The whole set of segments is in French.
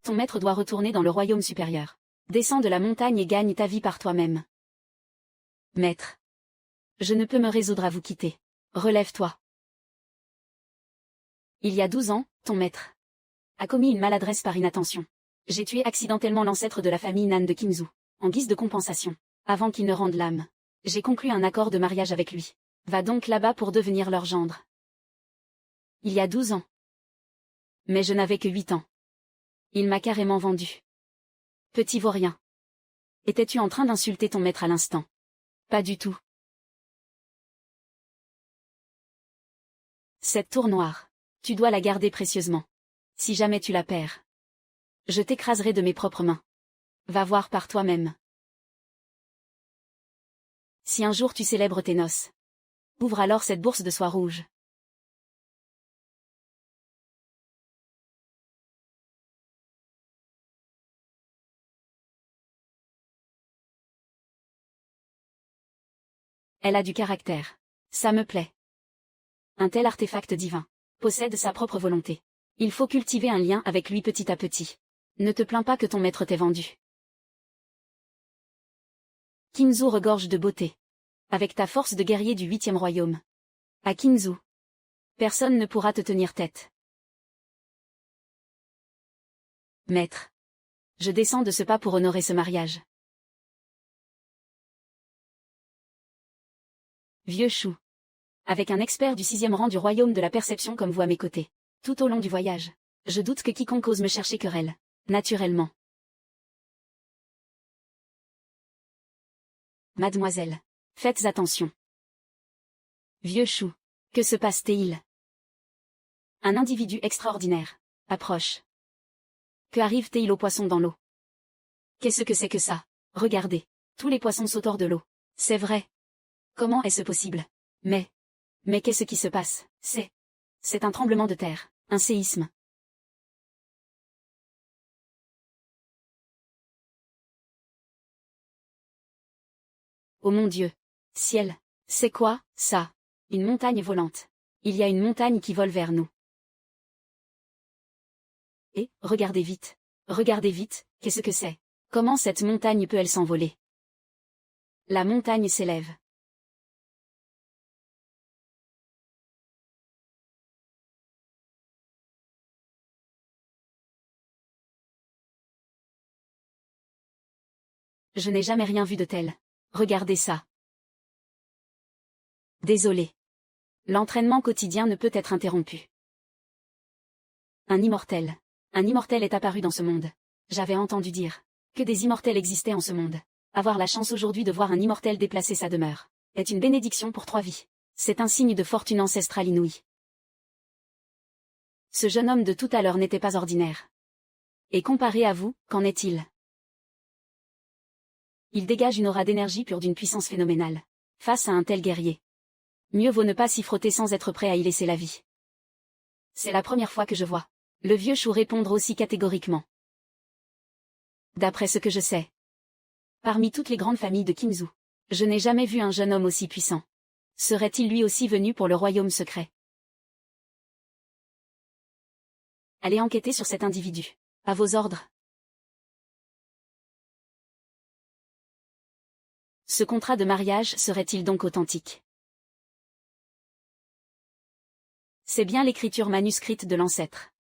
ton maître doit retourner dans le royaume supérieur. Descends de la montagne et gagne ta vie par toi-même. Maître. Je ne peux me résoudre à vous quitter. Relève-toi. Il y a 12 ans, ton maître a commis une maladresse par inattention. J'ai tué accidentellement l'ancêtre de la famille Nan de Qingzhou, en guise de compensation. Avant qu'il ne rende l'âme, j'ai conclu un accord de mariage avec lui. Va donc là-bas pour devenir leur gendre. Il y a 12 ans. Mais je n'avais que 8 ans. Il m'a carrément vendu. Petit vaurien. Étais-tu en train d'insulter ton maître à l'instant? Pas du tout. Cette tour noire. Tu dois la garder précieusement. Si jamais tu la perds, je t'écraserai de mes propres mains. Va voir par toi-même. Si un jour tu célèbres tes noces, ouvre alors cette bourse de soie rouge. Elle a du caractère. Ça me plaît. Un tel artefact divin possède sa propre volonté. Il faut cultiver un lien avec lui petit à petit. Ne te plains pas que ton maître t'ait vendu. Qingzhou regorge de beauté. Avec ta force de guerrier du 8e royaume. À Qingzhou, personne ne pourra te tenir tête. Maître. Je descends de ce pas pour honorer ce mariage. Vieux chou. Avec un expert du 6e rang du royaume de la perception comme vous à mes côtés. Tout au long du voyage, je doute que quiconque ose me chercher querelle. Naturellement. Mademoiselle. Faites attention. Vieux chou. Que se passe-t-il? Un individu extraordinaire approche. Que arrive-t-il aux poissons dans l'eau? Qu'est-ce que c'est que ça? Regardez. Tous les poissons sautent hors de l'eau. C'est vrai. Comment est-ce possible? Mais qu'est-ce qui se passe? C'est un tremblement de terre, un séisme. Oh mon Dieu! Ciel! C'est quoi, ça? Une montagne volante. Il y a une montagne qui vole vers nous. Et, regardez vite, qu'est-ce que c'est? Comment cette montagne peut-elle s'envoler? La montagne s'élève. Je n'ai jamais rien vu de tel. Regardez ça. Désolé. L'entraînement quotidien ne peut être interrompu. Un immortel. Un immortel est apparu dans ce monde. J'avais entendu dire que des immortels existaient en ce monde. Avoir la chance aujourd'hui de voir un immortel déplacer sa demeure est une bénédiction pour 3 vies. C'est un signe de fortune ancestrale inouïe. Ce jeune homme de tout à l'heure n'était pas ordinaire. Et comparé à vous, qu'en est-il? Il dégage une aura d'énergie pure d'une puissance phénoménale. Face à un tel guerrier, mieux vaut ne pas s'y frotter sans être prêt à y laisser la vie. C'est la première fois que je vois le vieux chou répondre aussi catégoriquement. D'après ce que je sais, parmi toutes les grandes familles de Qingzhou, je n'ai jamais vu un jeune homme aussi puissant. Serait-il lui aussi venu pour le royaume secret? Allez enquêter sur cet individu. À vos ordres. Ce contrat de mariage serait-il donc authentique? C'est bien l'écriture manuscrite de l'ancêtre.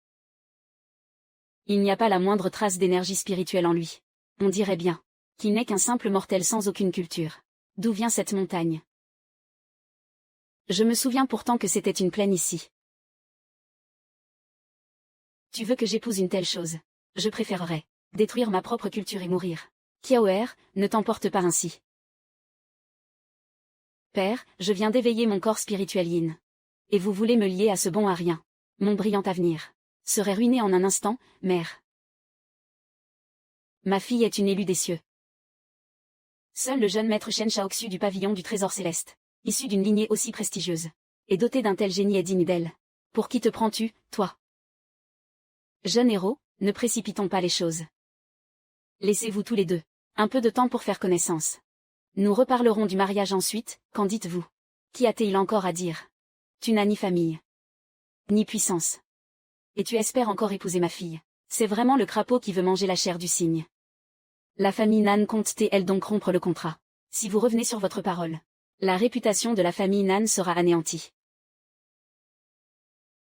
Il n'y a pas la moindre trace d'énergie spirituelle en lui. On dirait bien qu'il n'est qu'un simple mortel sans aucune culture. D'où vient cette montagne? Je me souviens pourtant que c'était une plaine ici. Tu veux que j'épouse une telle chose? Je préférerais détruire ma propre culture et mourir. Kiaoer, ne t'emporte pas ainsi. Père, je viens d'éveiller mon corps spirituel yin. Et vous voulez me lier à ce bon à rien. Mon brillant avenir serait ruiné en un instant, mère. Ma fille est une élue des cieux. Seul le jeune maître Shen Shaoxu du pavillon du trésor céleste, issu d'une lignée aussi prestigieuse, et doté d'un tel génie est digne d'elle. Pour qui te prends-tu, toi? Jeune héros, ne précipitons pas les choses. Laissez-vous tous les deux un peu de temps pour faire connaissance. Nous reparlerons du mariage ensuite, qu'en dites-vous? Qu'y a-t-il encore à dire? Tu n'as ni famille, ni puissance. Et tu espères encore épouser ma fille. C'est vraiment le crapaud qui veut manger la chair du cygne. La famille Nan compte-t-elle donc rompre le contrat? Si vous revenez sur votre parole, la réputation de la famille Nan sera anéantie.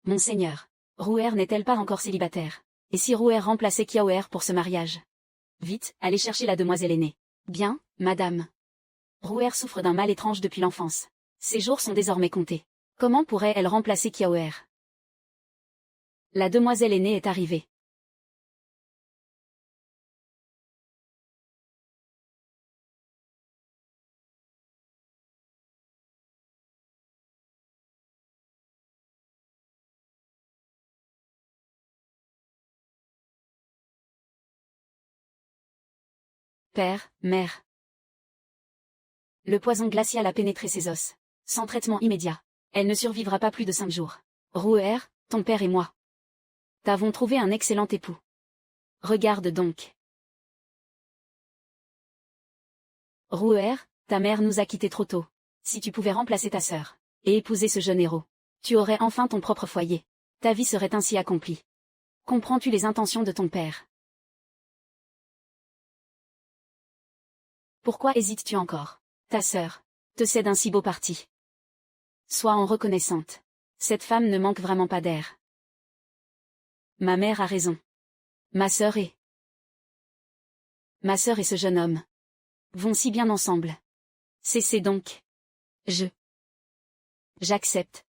Monseigneur, Rouer n'est-elle pas encore célibataire? Et si Rouer remplaçait Kiaoer pour ce mariage? Vite, allez chercher la demoiselle aînée. Bien, madame. Rouer souffre d'un mal étrange depuis l'enfance. Ses jours sont désormais comptés. Comment pourrait-elle remplacer Kiaoer? La demoiselle aînée est arrivée. Père, mère. Le poison glacial a pénétré ses os. Sans traitement immédiat, elle ne survivra pas plus de 5 jours. Rouer, ton père et moi. T'avons trouvé un excellent époux. Regarde donc. Rouer, ta mère nous a quittés trop tôt. Si tu pouvais remplacer ta sœur, et épouser ce jeune héros, tu aurais enfin ton propre foyer. Ta vie serait ainsi accomplie. Comprends-tu les intentions de ton père? Pourquoi hésites-tu encore? Ta sœur te cède un si beau parti. Sois en reconnaissante. Cette femme ne manque vraiment pas d'air. Ma mère a raison. Ma sœur et ce jeune homme vont si bien ensemble. Cessez donc. J'accepte.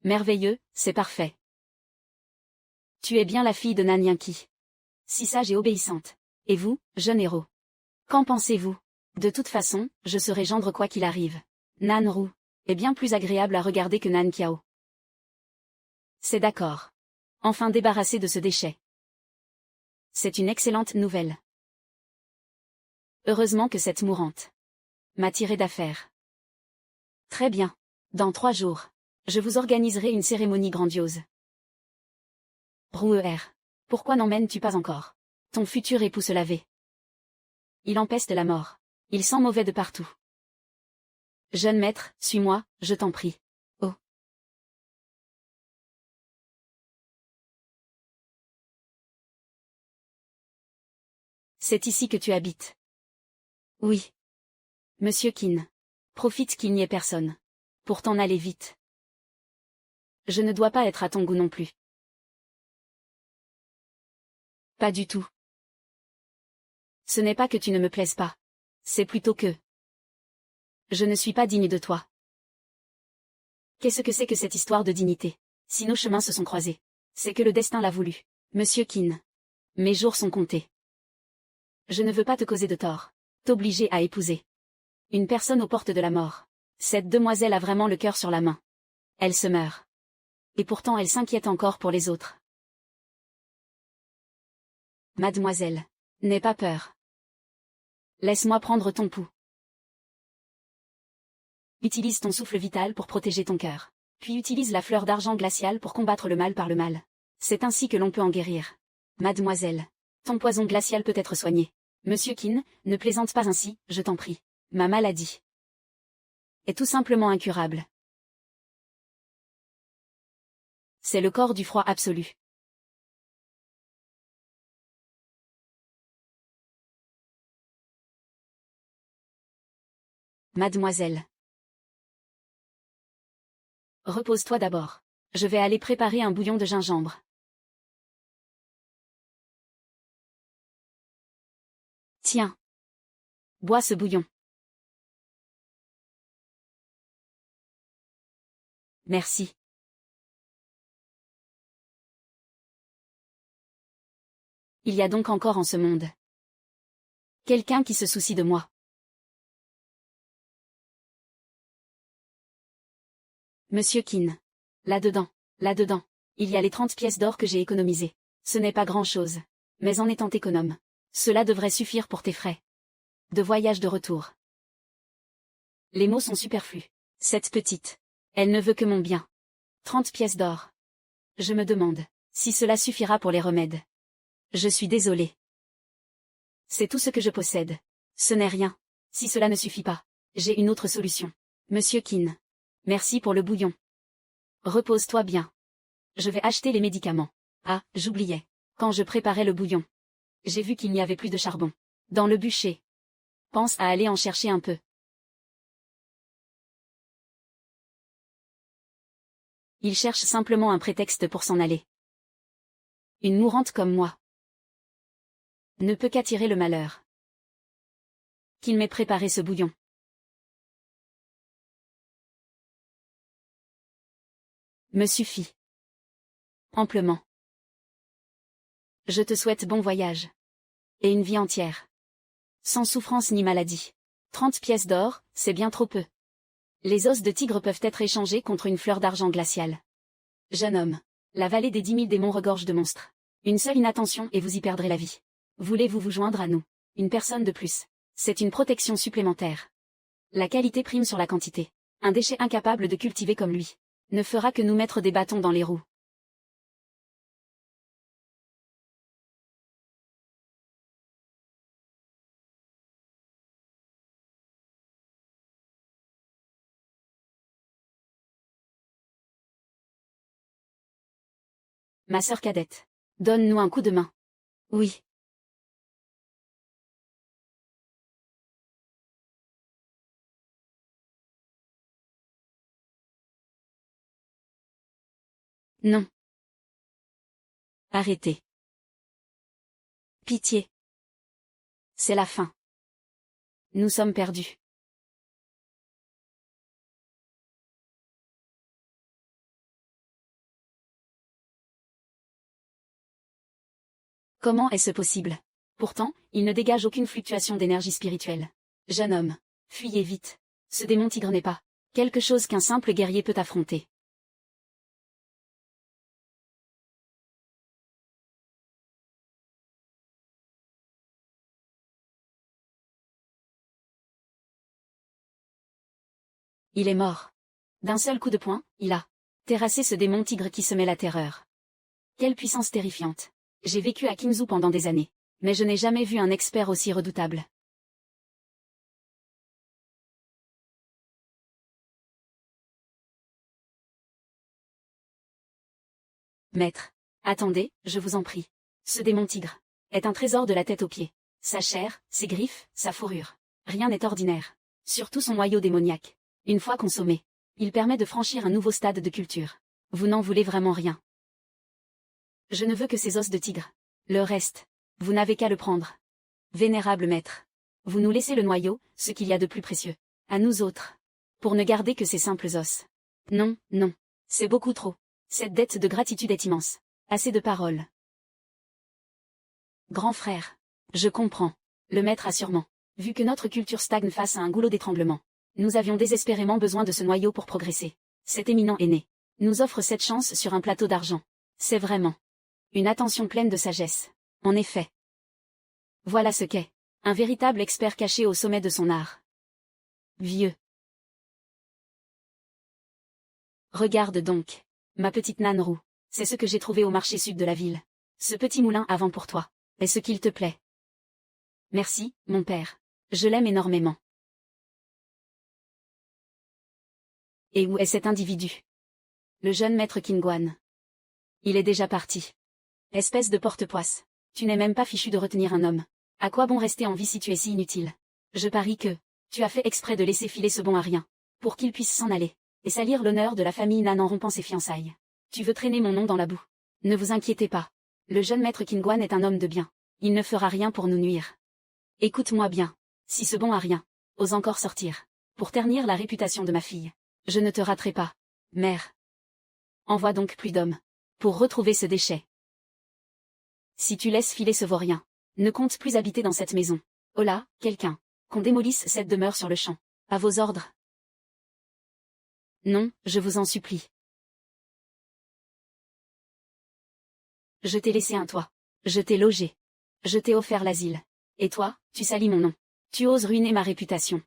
Merveilleux, c'est parfait. Tu es bien la fille de Nan Yinki. Si sage et obéissante. Et vous, jeune héros? Qu'en pensez-vous? De toute façon, je serai gendre quoi qu'il arrive. Nan Ru est bien plus agréable à regarder que Nan Kiao. C'est d'accord. Enfin débarrassé de ce déchet. C'est une excellente nouvelle. Heureusement que cette mourante m'a tiré d'affaire. Très bien. Dans 3 jours, je vous organiserai une cérémonie grandiose. Rouer, pourquoi n'emmènes-tu pas encore ton futur époux se laver? Il empeste la mort. Il sent mauvais de partout. Jeune maître, suis-moi, je t'en prie. Oh. C'est ici que tu habites? Oui. Monsieur Qin. Profite qu'il n'y ait personne. Pour t'en aller vite. Je ne dois pas être à ton goût non plus. Pas du tout. Ce n'est pas que tu ne me plaises pas. C'est plutôt que je ne suis pas digne de toi. Qu'est-ce que c'est que cette histoire de dignité? Si nos chemins se sont croisés, c'est que le destin l'a voulu. Monsieur Qin. Mes jours sont comptés. Je ne veux pas te causer de tort. T'obliger à épouser une personne aux portes de la mort. Cette demoiselle a vraiment le cœur sur la main. Elle se meurt. Et pourtant elle s'inquiète encore pour les autres. Mademoiselle, n'aie pas peur. Laisse-moi prendre ton pouls. Utilise ton souffle vital pour protéger ton cœur. Puis utilise la fleur d'argent glaciale pour combattre le mal par le mal. C'est ainsi que l'on peut en guérir. Mademoiselle, ton poison glacial peut être soigné. Monsieur Qin, ne plaisante pas ainsi, je t'en prie. Ma maladie est tout simplement incurable. C'est le corps du froid absolu. Mademoiselle. Repose-toi d'abord. Je vais aller préparer un bouillon de gingembre. Tiens. Bois ce bouillon. Merci. Il y a donc encore en ce monde quelqu'un qui se soucie de moi. Monsieur Qin. Là-dedans, il y a les 30 pièces d'or que j'ai économisées. Ce n'est pas grand-chose. Mais en étant économe, cela devrait suffire pour tes frais de voyage de retour. Les mots sont superflus. Cette petite, elle ne veut que mon bien. 30 pièces d'or. Je me demande si cela suffira pour les remèdes. Je suis désolée. C'est tout ce que je possède. Ce n'est rien. Si cela ne suffit pas, j'ai une autre solution. Monsieur Qin. Merci pour le bouillon. Repose-toi bien. Je vais acheter les médicaments. Ah, j'oubliais. Quand je préparais le bouillon, j'ai vu qu'il n'y avait plus de charbon dans le bûcher. Pense à aller en chercher un peu. Il cherche simplement un prétexte pour s'en aller. Une mourante comme moi ne peut qu'attirer le malheur. Qu'il m'ait préparé ce bouillon. Me suffit. Amplement. Je te souhaite bon voyage. Et une vie entière. Sans souffrance ni maladie. 30 pièces d'or, c'est bien trop peu. Les os de tigre peuvent être échangés contre une fleur d'argent glaciale. Jeune homme. La vallée des 10 000 démons regorge de monstres. Une seule inattention et vous y perdrez la vie. Voulez-vous vous joindre à nous? Une personne de plus. C'est une protection supplémentaire. La qualité prime sur la quantité. Un déchet incapable de cultiver comme lui ne fera que nous mettre des bâtons dans les roues. Ma sœur cadette. Donne-nous un coup de main. Oui. Non. Arrêtez. Pitié. C'est la fin. Nous sommes perdus. Comment est-ce possible? Pourtant, il ne dégage aucune fluctuation d'énergie spirituelle. Jeune homme, fuyez vite. Ce démon tigre n'est pas quelque chose qu'un simple guerrier peut affronter. Il est mort. D'un seul coup de poing, il a terrassé ce démon tigre qui semait la terreur. Quelle puissance terrifiante. J'ai vécu à Kinzhou pendant des années, mais je n'ai jamais vu un expert aussi redoutable. Maître. Attendez, je vous en prie. Ce démon tigre est un trésor de la tête aux pieds. Sa chair, ses griffes, sa fourrure. Rien n'est ordinaire. Surtout son noyau démoniaque. Une fois consommé, il permet de franchir un nouveau stade de culture. Vous n'en voulez vraiment rien. Je ne veux que ces os de tigre. Le reste, vous n'avez qu'à le prendre. Vénérable maître. Vous nous laissez le noyau, ce qu'il y a de plus précieux. À nous autres. Pour ne garder que ces simples os. Non, non. C'est beaucoup trop. Cette dette de gratitude est immense. Assez de paroles. Grand frère. Je comprends. Le maître a sûrement vu que notre culture stagne face à un goulot d'étranglement. Nous avions désespérément besoin de ce noyau pour progresser. Cet éminent aîné nous offre cette chance sur un plateau d'argent. C'est vraiment une attention pleine de sagesse. En effet. Voilà ce qu'est un véritable expert caché au sommet de son art. Vieux. Regarde donc, ma petite Nanru. C'est ce que j'ai trouvé au marché sud de la ville. Ce petit moulin à vent pour toi. Est-ce qu'il te plaît? Merci, mon père. Je l'aime énormément. Et où est cet individu? Le jeune maître Qingguan. Il est déjà parti. Espèce de porte-poisse. Tu n'es même pas fichu de retenir un homme. À quoi bon rester en vie si tu es si inutile? Je parie que tu as fait exprès de laisser filer ce bon à rien, pour qu'il puisse s'en aller, et salir l'honneur de la famille Nan en rompant ses fiançailles. Tu veux traîner mon nom dans la boue. Ne vous inquiétez pas. Le jeune maître Qingguan est un homme de bien. Il ne fera rien pour nous nuire. Écoute-moi bien. Si ce bon à rien ose encore sortir, pour ternir la réputation de ma fille, je ne te raterai pas. Mère. Envoie donc plus d'hommes pour retrouver ce déchet. Si tu laisses filer ce vaurien, ne compte plus habiter dans cette maison. Oh là, quelqu'un. Qu'on démolisse cette demeure sur le champ. À vos ordres. Non, je vous en supplie. Je t'ai laissé un toit. Je t'ai logé. Je t'ai offert l'asile. Et toi, tu salis mon nom. Tu oses ruiner ma réputation.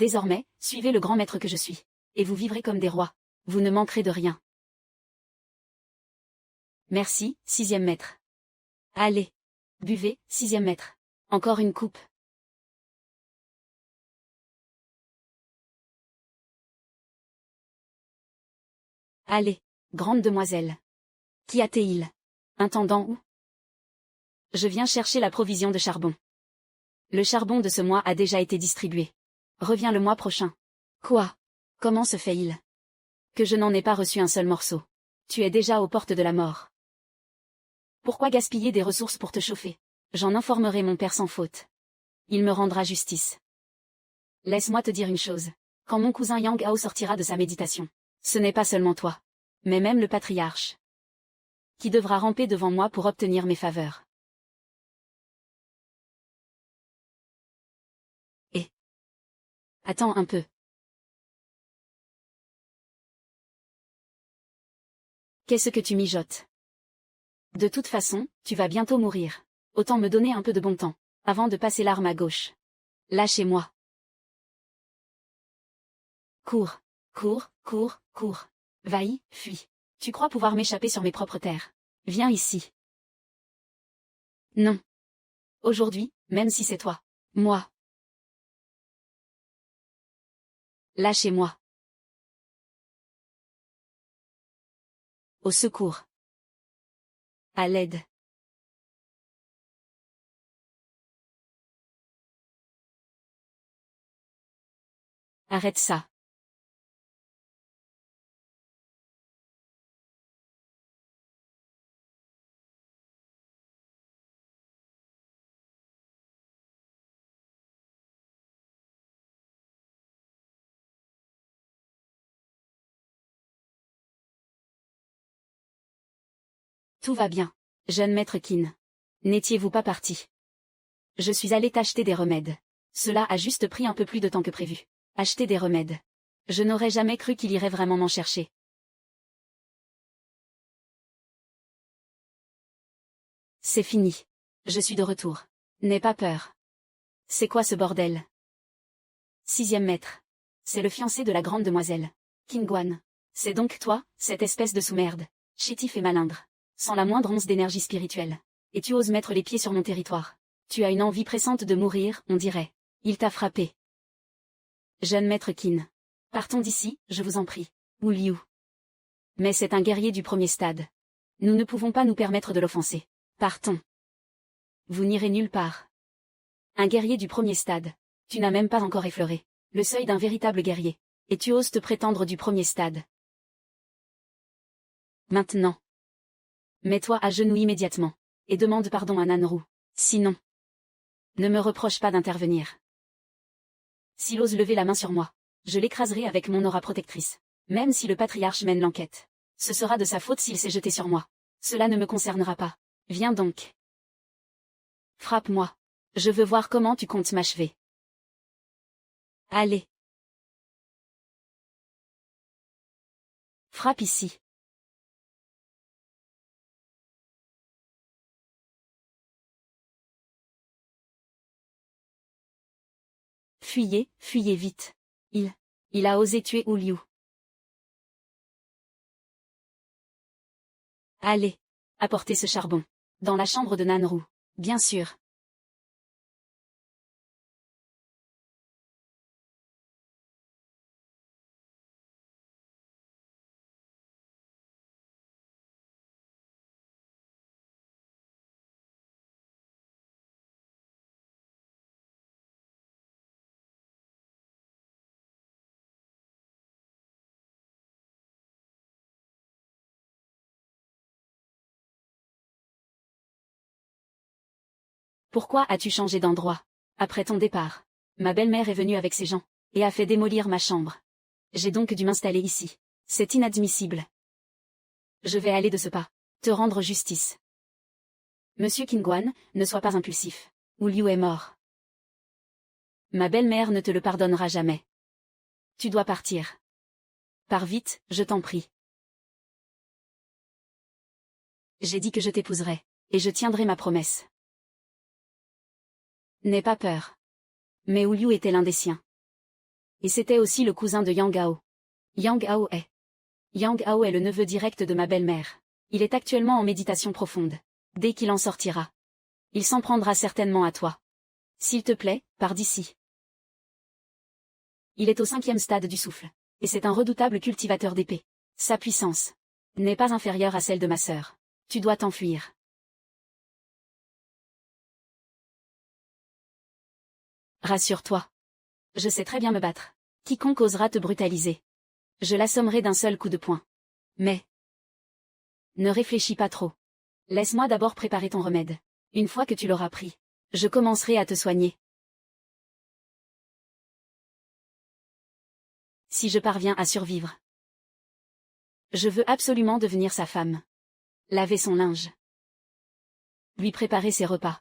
Désormais, suivez le grand maître que je suis. et vous vivrez comme des rois. Vous ne manquerez de rien. Merci, 6e maître. Allez. Buvez, 6e maître. Encore une coupe. Allez, grande demoiselle. Qui a-t-il? Intendant où? Je viens chercher la provision de charbon. Le charbon de ce mois a déjà été distribué. Reviens le mois prochain. Quoi? Comment se fait-il que je n'en ai pas reçu un seul morceau? Tu es déjà aux portes de la mort. Pourquoi gaspiller des ressources pour te chauffer? J'en informerai mon père sans faute. Il me rendra justice. Laisse-moi te dire une chose. Quand mon cousin Yang Hao sortira de sa méditation, ce n'est pas seulement toi, mais même le patriarche, qui devra ramper devant moi pour obtenir mes faveurs. Et attends un peu. Qu'est-ce que tu mijotes? De toute façon, tu vas bientôt mourir. Autant me donner un peu de bon temps, avant de passer l'arme à gauche. Lâchez-moi. Cours, cours, cours, cours. Va-y, fuis. Tu crois pouvoir m'échapper sur mes propres terres? Viens ici. Non. Aujourd'hui, même si c'est toi. Moi. Lâchez-moi. Au secours. À l'aide. Arrête ça. Tout va bien. Jeune maître Qin. N'étiez-vous pas parti? Je suis allé t'acheter des remèdes. Cela a juste pris un peu plus de temps que prévu. Acheter des remèdes. Je n'aurais jamais cru qu'il irait vraiment m'en chercher. C'est fini. Je suis de retour. N'aie pas peur. C'est quoi ce bordel? 6e maître. C'est le fiancé de la grande demoiselle. Qin Guan. C'est donc toi, cette espèce de sous-merde. Chétif et malingre. Sans la moindre once d'énergie spirituelle. Et tu oses mettre les pieds sur mon territoire. Tu as une envie pressante de mourir, on dirait. Il t'a frappé. Jeune maître Qin. Partons d'ici, je vous en prie. Wu Liu. Mais c'est un guerrier du premier stade. Nous ne pouvons pas nous permettre de l'offenser. Partons. Vous n'irez nulle part. Un guerrier du premier stade. Tu n'as même pas encore effleuré le seuil d'un véritable guerrier. Et tu oses te prétendre du premier stade. Maintenant. Mets-toi à genoux immédiatement. Et demande pardon à Nanru. Sinon. Ne me reproche pas d'intervenir. S'il ose lever la main sur moi, je l'écraserai avec mon aura protectrice. Même si le patriarche mène l'enquête. Ce sera de sa faute s'il s'est jeté sur moi. Cela ne me concernera pas. Viens donc. Frappe-moi. Je veux voir comment tu comptes m'achever. Allez. Frappe ici. Fuyez, fuyez vite. Il a osé tuer Wu Liu. Allez. Apportez ce charbon. Dans la chambre de Nanru. Bien sûr. Pourquoi as-tu changé d'endroit? Après ton départ, ma belle-mère est venue avec ses gens, et a fait démolir ma chambre. J'ai donc dû m'installer ici. C'est inadmissible. Je vais aller de ce pas, te rendre justice. Monsieur Qin Guan, ne sois pas impulsif. Wu Liu est mort. Ma belle-mère ne te le pardonnera jamais. Tu dois partir. Pars vite, je t'en prie. J'ai dit que je t'épouserais, et je tiendrai ma promesse. N'aie pas peur. Mais Wu Liu était l'un des siens. Et c'était aussi le cousin de Yang Hao. Yang Hao est. Yang Hao est le neveu direct de ma belle-mère. Il est actuellement en méditation profonde. Dès qu'il en sortira, il s'en prendra certainement à toi. S'il te plaît, pars d'ici. Il est au 5e stade du souffle, et c'est un redoutable cultivateur d'épée. Sa puissance n'est pas inférieure à celle de ma sœur. Tu dois t'enfuir. Rassure-toi. Je sais très bien me battre. Quiconque osera te brutaliser, je l'assommerai d'un seul coup de poing. Mais ne réfléchis pas trop. Laisse-moi d'abord préparer ton remède. Une fois que tu l'auras pris, je commencerai à te soigner. Si je parviens à survivre, je veux absolument devenir sa femme. Laver son linge. Lui préparer ses repas.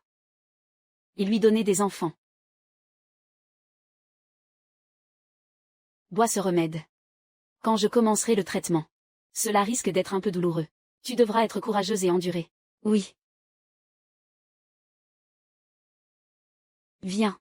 Et lui donner des enfants. Bois ce remède. Quand je commencerai le traitement, cela risque d'être un peu douloureux. Tu devras être courageuse et endurer. Oui. Viens.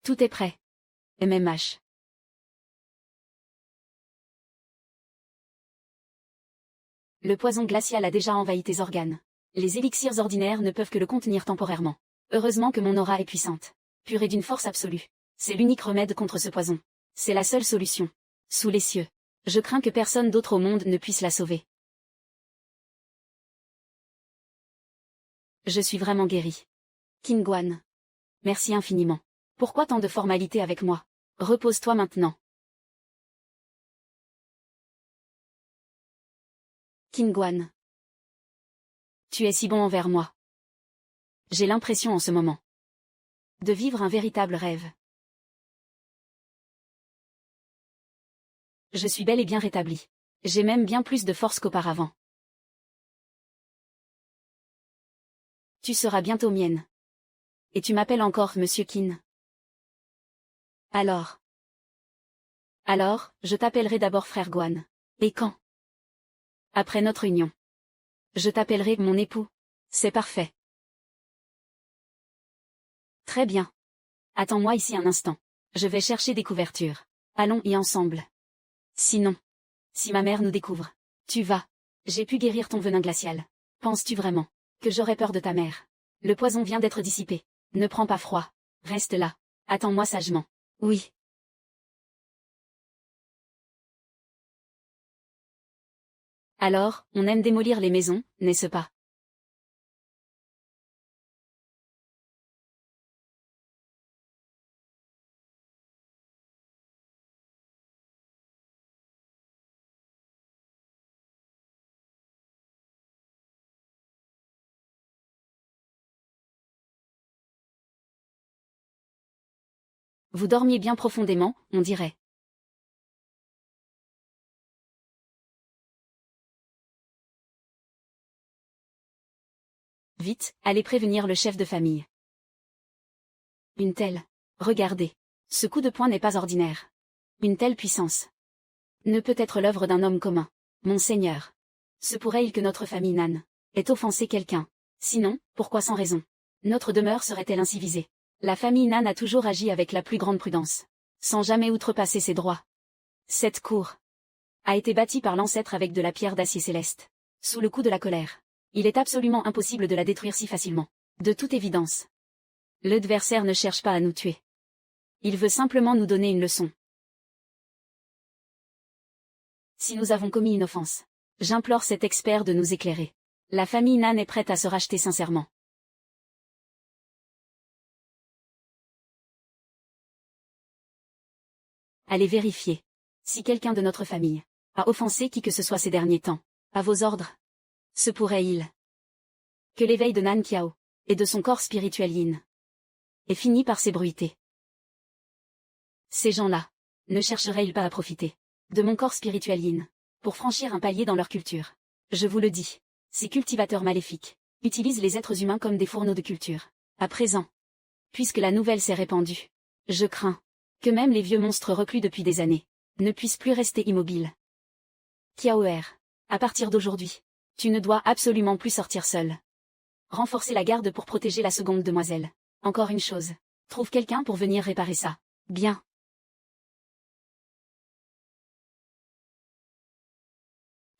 Tout est prêt. MMH. Le poison glacial a déjà envahi tes organes. Les élixirs ordinaires ne peuvent que le contenir temporairement. Heureusement que mon aura est puissante. Purée d'une force absolue. C'est l'unique remède contre ce poison. C'est la seule solution. Sous les cieux. Je crains que personne d'autre au monde ne puisse la sauver. Je suis vraiment guéri. Qingguan. Merci infiniment. Pourquoi tant de formalités avec moi? Repose-toi maintenant. Qingguan. Tu es si bon envers moi. J'ai l'impression en ce moment de vivre un véritable rêve. Je suis bel et bien rétablie. J'ai même bien plus de force qu'auparavant. Tu seras bientôt mienne. Et tu m'appelles encore Monsieur Qin. Alors, je t'appellerai d'abord frère Guan. Et quand? Après notre union. Je t'appellerai mon époux. C'est parfait. Très bien. Attends-moi ici un instant. Je vais chercher des couvertures. Allons y ensemble. Sinon, si ma mère nous découvre, tu vas. J'ai pu guérir ton venin glacial. Penses-tu vraiment que j'aurais peur de ta mère? Le poison vient d'être dissipé. Ne prends pas froid. Reste là. Attends-moi sagement. Oui. Alors, on aime démolir les maisons, n'est-ce pas? Vous dormiez bien profondément, on dirait. Vite, allez prévenir le chef de famille. Une telle. Regardez. Ce coup de poing n'est pas ordinaire. Une telle puissance ne peut être l'œuvre d'un homme commun. Monseigneur. Se pourrait-il que notre famille Nan ait offensé quelqu'un? Sinon, pourquoi sans raison? Notre demeure serait-elle ainsi visée? La famille Nan a toujours agi avec la plus grande prudence, sans jamais outrepasser ses droits. Cette cour a été bâtie par l'ancêtre avec de la pierre d'acier céleste. Sous le coup de la colère, il est absolument impossible de la détruire si facilement. De toute évidence, l'adversaire ne cherche pas à nous tuer. Il veut simplement nous donner une leçon. Si nous avons commis une offense, j'implore cet expert de nous éclairer. La famille Nan est prête à se racheter sincèrement. Allez vérifier si quelqu'un de notre famille a offensé qui que ce soit ces derniers temps. À vos ordres. Se pourrait-il que l'éveil de Nan Qiao et de son corps spirituel Yin ait fini par s'ébruiter? Ces gens-là ne chercheraient-ils pas à profiter de mon corps spirituel Yin pour franchir un palier dans leur culture? Je vous le dis, ces cultivateurs maléfiques utilisent les êtres humains comme des fourneaux de culture. À présent, puisque la nouvelle s'est répandue, je crains que même les vieux monstres reclus depuis des années ne puisse plus rester immobile. Kiaoer, à partir d'aujourd'hui, tu ne dois absolument plus sortir seul. Renforcer la garde pour protéger la seconde demoiselle. Encore une chose. Trouve quelqu'un pour venir réparer ça. Bien.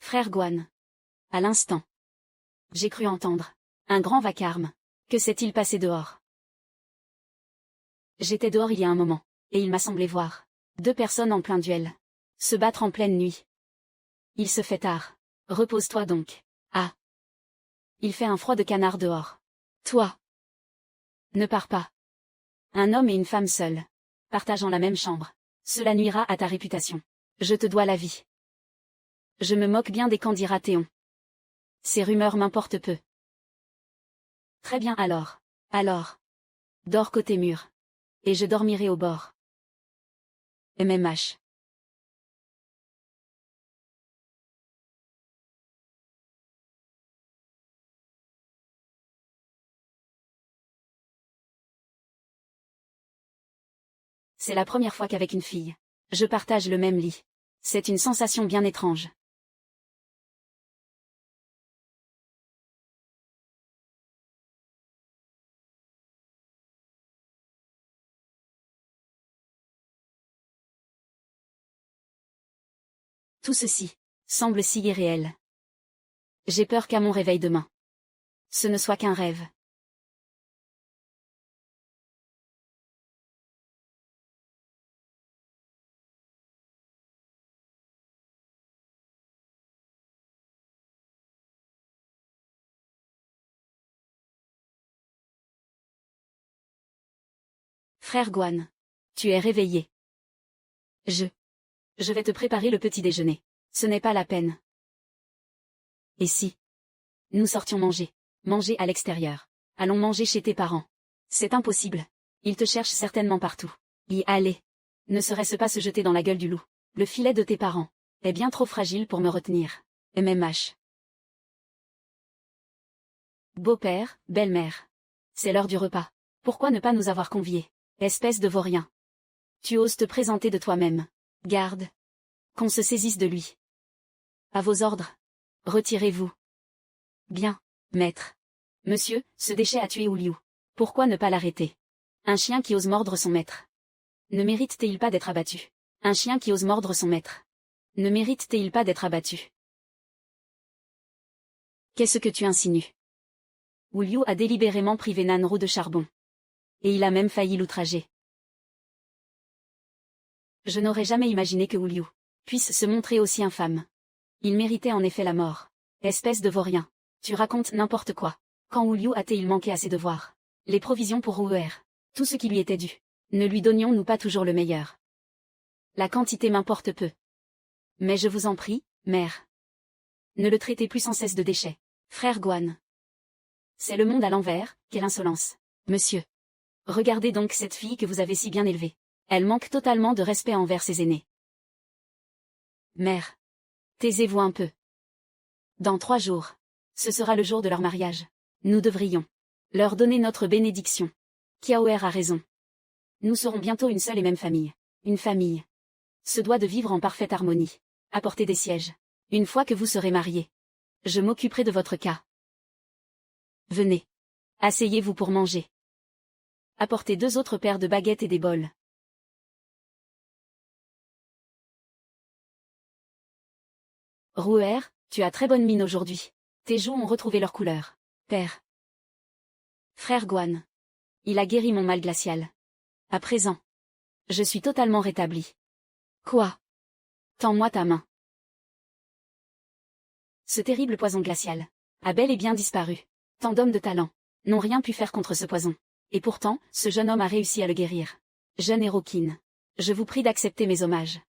Frère Guan. À l'instant. J'ai cru entendre. Un grand vacarme. Que s'est-il passé dehors? J'étais dehors il y a un moment, et il m'a semblé voir 2 personnes en plein duel. Se battre en pleine nuit. Il se fait tard. Repose-toi donc. Ah. Il fait un froid de canard dehors. Toi. Ne pars pas. Un homme et une femme seuls, partageant la même chambre. Cela nuira à ta réputation. Je te dois la vie. Je me moque bien des candidats Théon. Ces rumeurs m'importent peu. Très bien alors. Alors. Dors côté mur. Et je dormirai au bord. MMH. C'est la première fois qu'avec une fille, je partage le même lit. C'est une sensation bien étrange. Tout ceci semble si irréel. J'ai peur qu'à mon réveil demain, ce ne soit qu'un rêve. Frère Guan, tu es réveillé. Je vais te préparer le petit déjeuner. Ce n'est pas la peine. Et si nous sortions manger? Manger à l'extérieur. Allons manger chez tes parents. C'est impossible. Ils te cherchent certainement partout. Y aller. Ne serait-ce pas se jeter dans la gueule du loup? Le filet de tes parents est bien trop fragile pour me retenir. MMH. Beau-père, belle-mère. C'est l'heure du repas. Pourquoi ne pas nous avoir conviés? Espèce de vaurien. Tu oses te présenter de toi-même. Garde. Qu'on se saisisse de lui. À vos ordres. Retirez-vous. Bien, maître. Monsieur, ce déchet a tué Liu. Pourquoi ne pas l'arrêter? Un chien qui ose mordre son maître. Ne mérite-t-il pas d'être abattu? Un chien qui ose mordre son maître. Ne mérite-t-il pas d'être abattu? Qu'est-ce que tu insinues? Liu a délibérément privé Nanru de charbon. Et il a même failli l'outrager. Je n'aurais jamais imaginé que Liu puisse se montrer aussi infâme. Il méritait en effet la mort. Espèce de vaurien. Tu racontes n'importe quoi. Quand Liu a-t-il manqué à ses devoirs? Les provisions pour Rouer. Tout ce qui lui était dû. Ne lui donnions-nous pas toujours le meilleur? La quantité m'importe peu. Mais je vous en prie, mère. Ne le traitez plus sans cesse de déchet. Frère Guan. C'est le monde à l'envers, quelle insolence. Monsieur. Regardez donc cette fille que vous avez si bien élevée. Elle manque totalement de respect envers ses aînés. Mère. Taisez-vous un peu. Dans 3 jours. Ce sera le jour de leur mariage. Nous devrions leur donner notre bénédiction. Kiaoer a raison. Nous serons bientôt une seule et même famille. Une famille se doit de vivre en parfaite harmonie. Apportez des sièges. Une fois que vous serez mariés, je m'occuperai de votre cas. Venez. Asseyez-vous pour manger. Apportez 2 autres paires de baguettes et des bols. Rouer, tu as très bonne mine aujourd'hui. Tes joues ont retrouvé leur couleur. Père. Frère Guan. Il a guéri mon mal glacial. À présent. Je suis totalement rétabli. Quoi? Tends-moi ta main. Ce terrible poison glacial a bel et bien disparu. Tant d'hommes de talent n'ont rien pu faire contre ce poison. Et pourtant, ce jeune homme a réussi à le guérir. Jeune héroïne. Je vous prie d'accepter mes hommages.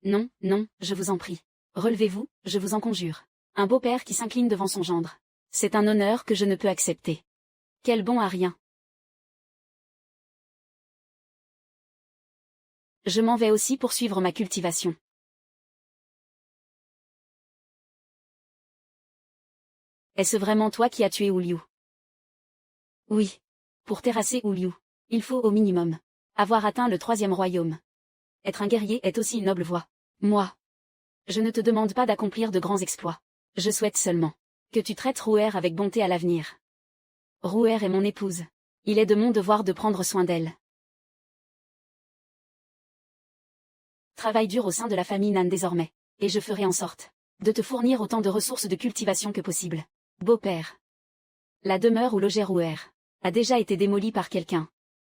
Non, non, je vous en prie. Relevez-vous, je vous en conjure. Un beau-père qui s'incline devant son gendre. C'est un honneur que je ne peux accepter. Quel bon à rien. Je m'en vais aussi poursuivre ma cultivation. Est-ce vraiment toi qui as tué Liu? Oui. Pour terrasser Liu, il faut au minimum avoir atteint le 3e royaume. Être un guerrier est aussi une noble voie. Moi. Je ne te demande pas d'accomplir de grands exploits. Je souhaite seulement que tu traites Rouer avec bonté à l'avenir. Rouer est mon épouse. Il est de mon devoir de prendre soin d'elle. Travaille dur au sein de la famille Nan désormais, et je ferai en sorte de te fournir autant de ressources de cultivation que possible. Beau-père. La demeure où logeait Rouer a déjà été démolie par quelqu'un.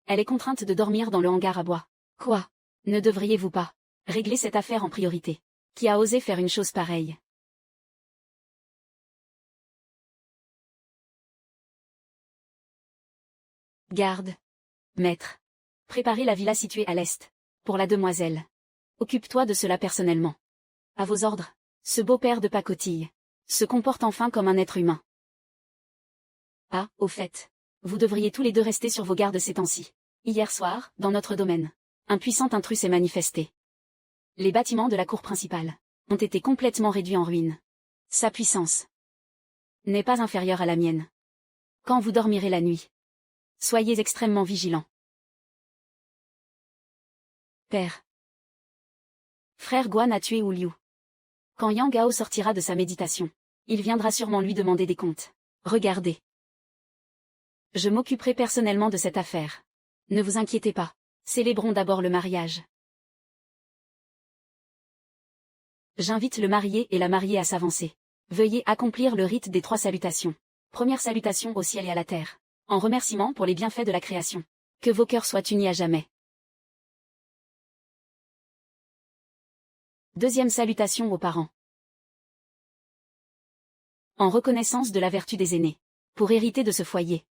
Elle est contrainte de dormir dans le hangar à bois. Quoi? Ne devriez-vous pas régler cette affaire en priorité? Qui a osé faire une chose pareille? Garde. Maître. Préparez la villa située à l'est. Pour la demoiselle. Occupe-toi de cela personnellement. À vos ordres. Ce beau-père de pacotille se comporte enfin comme un être humain. Ah, au fait. Vous devriez tous les deux rester sur vos gardes ces temps-ci. Hier soir, dans notre domaine, un puissant intrus s'est manifesté. Les bâtiments de la cour principale ont été complètement réduits en ruine. Sa puissance n'est pas inférieure à la mienne. Quand vous dormirez la nuit, soyez extrêmement vigilants. Père. Frère Guan a tué Wu Liu. Quand Yang Gao sortira de sa méditation, il viendra sûrement lui demander des comptes. Regardez. Je m'occuperai personnellement de cette affaire. Ne vous inquiétez pas. Célébrons d'abord le mariage. J'invite le marié et la mariée à s'avancer. Veuillez accomplir le rite des 3 salutations. Première salutation au ciel et à la terre. En remerciement pour les bienfaits de la création. Que vos cœurs soient unis à jamais. Deuxième salutation aux parents. En reconnaissance de la vertu des aînés. Pour hériter de ce foyer.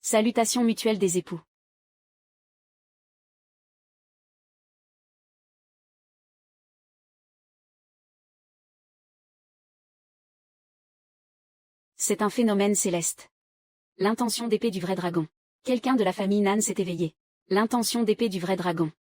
Salutation mutuelle des époux. C'est un phénomène céleste. L'intention d'épée du vrai dragon. Quelqu'un de la famille Nan s'est éveillé. L'intention d'épée du vrai dragon.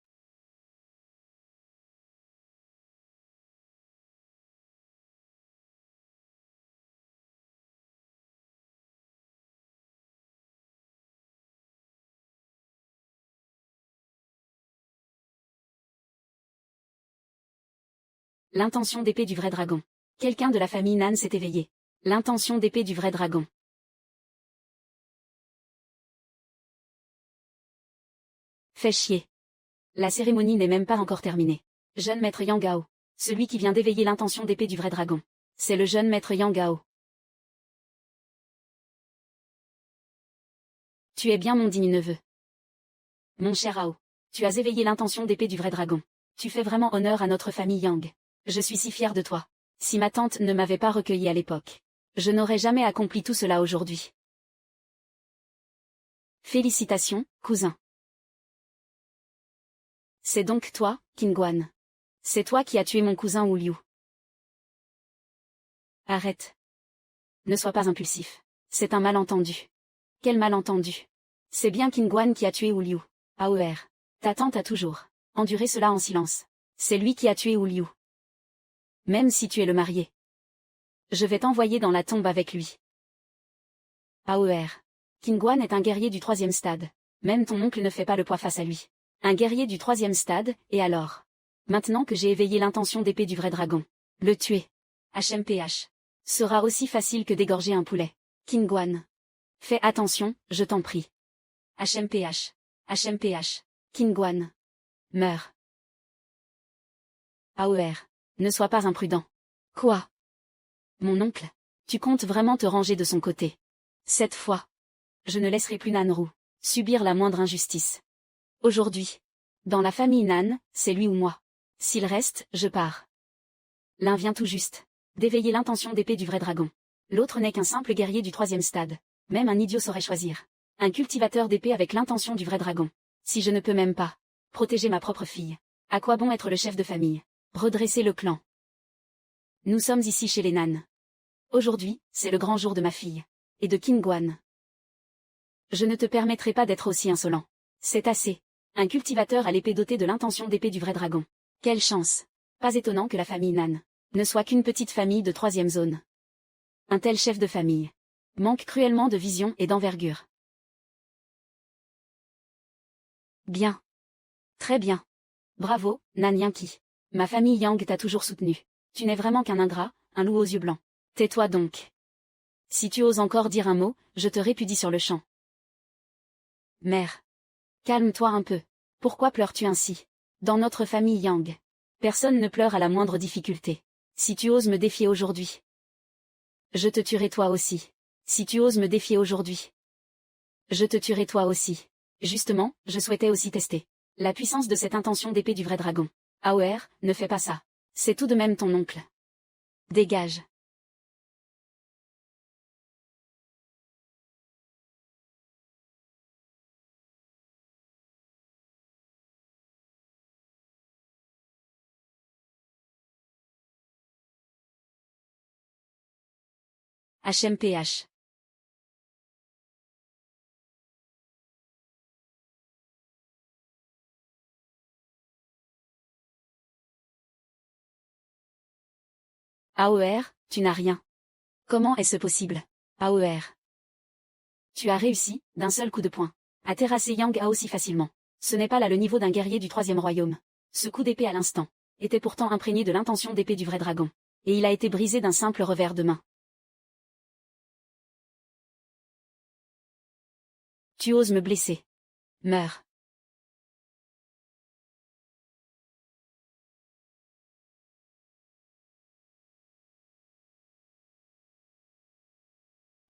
L'intention d'épée du vrai dragon. Quelqu'un de la famille Nan s'est éveillé. L'intention d'épée du vrai dragon. Fais chier. La cérémonie n'est même pas encore terminée. Jeune maître Yang Gao. Celui qui vient d'éveiller l'intention d'épée du vrai dragon. C'est le jeune maître Yang Gao. Tu es bien mon digne neveu. Mon cher Ao. Tu as éveillé l'intention d'épée du vrai dragon. Tu fais vraiment honneur à notre famille Yang. Je suis si fier de toi. Si ma tante ne m'avait pas recueilli à l'époque, je n'aurais jamais accompli tout cela aujourd'hui. Félicitations, cousin. C'est donc toi, Qin Guan. C'est toi qui as tué mon cousin Wu Liu. Arrête. Ne sois pas impulsif. C'est un malentendu. Quel malentendu. C'est bien Qin Guan qui a tué Wu Liu. Aoer. Ta tante a toujours enduré cela en silence. C'est lui qui a tué Wu Liu. Même si tu es le marié. Je vais t'envoyer dans la tombe avec lui. Aoer. Qin Guan est un guerrier du 3e stade. Même ton oncle ne fait pas le poids face à lui. Un guerrier du 3e stade, et alors? Maintenant que j'ai éveillé l'intention d'épée du vrai dragon, le tuer, HMPH, sera aussi facile que d'égorger un poulet. Qin Guan. Fais attention, je t'en prie. HMPH. HMPH. Qin Guan. Meurs. Aoer. Ne sois pas imprudent. Quoi? Mon oncle? Tu comptes vraiment te ranger de son côté? Cette fois, je ne laisserai plus Nanru subir la moindre injustice. Aujourd'hui, dans la famille Nan, c'est lui ou moi. S'il reste, je pars. L'un vient tout juste d'éveiller l'intention d'épée du vrai dragon. L'autre n'est qu'un simple guerrier du 3e stade. Même un idiot saurait choisir un cultivateur d'épée avec l'intention du vrai dragon. Si je ne peux même pas protéger ma propre fille, à quoi bon être le chef de famille? Redresser le clan. Nous sommes ici chez les Nan. Aujourd'hui, c'est le grand jour de ma fille. Et de Qin Guan. Je ne te permettrai pas d'être aussi insolent. C'est assez. Un cultivateur à l'épée doté de l'intention d'épée du vrai dragon. Quelle chance. Pas étonnant que la famille Nan ne soit qu'une petite famille de 3e zone. Un tel chef de famille manque cruellement de vision et d'envergure. Bien. Très bien. Bravo, Nan Yanki. Ma famille Yang t'a toujours soutenu. Tu n'es vraiment qu'un ingrat, un loup aux yeux blancs. Tais-toi donc. Si tu oses encore dire un mot, je te répudie sur le champ. Mère. Calme-toi un peu. Pourquoi pleures-tu ainsi? Dans notre famille Yang, personne ne pleure à la moindre difficulté. Si tu oses me défier aujourd'hui, je te tuerai toi aussi. Si tu oses me défier aujourd'hui, je te tuerai toi aussi. Justement, je souhaitais aussi tester la puissance de cette intention d'épée du vrai dragon. Aoer, ne fais pas ça. C'est tout de même ton oncle. Dégage. HMPH. Aoer, tu n'as rien. Comment est-ce possible? Aoer. Tu as réussi, d'un seul coup de poing, à terrasser Yang A aussi facilement. Ce n'est pas là le niveau d'un guerrier du troisième royaume. Ce coup d'épée à l'instant était pourtant imprégné de l'intention d'épée du vrai dragon. Et il a été brisé d'un simple revers de main. Tu oses me blesser. Meurs.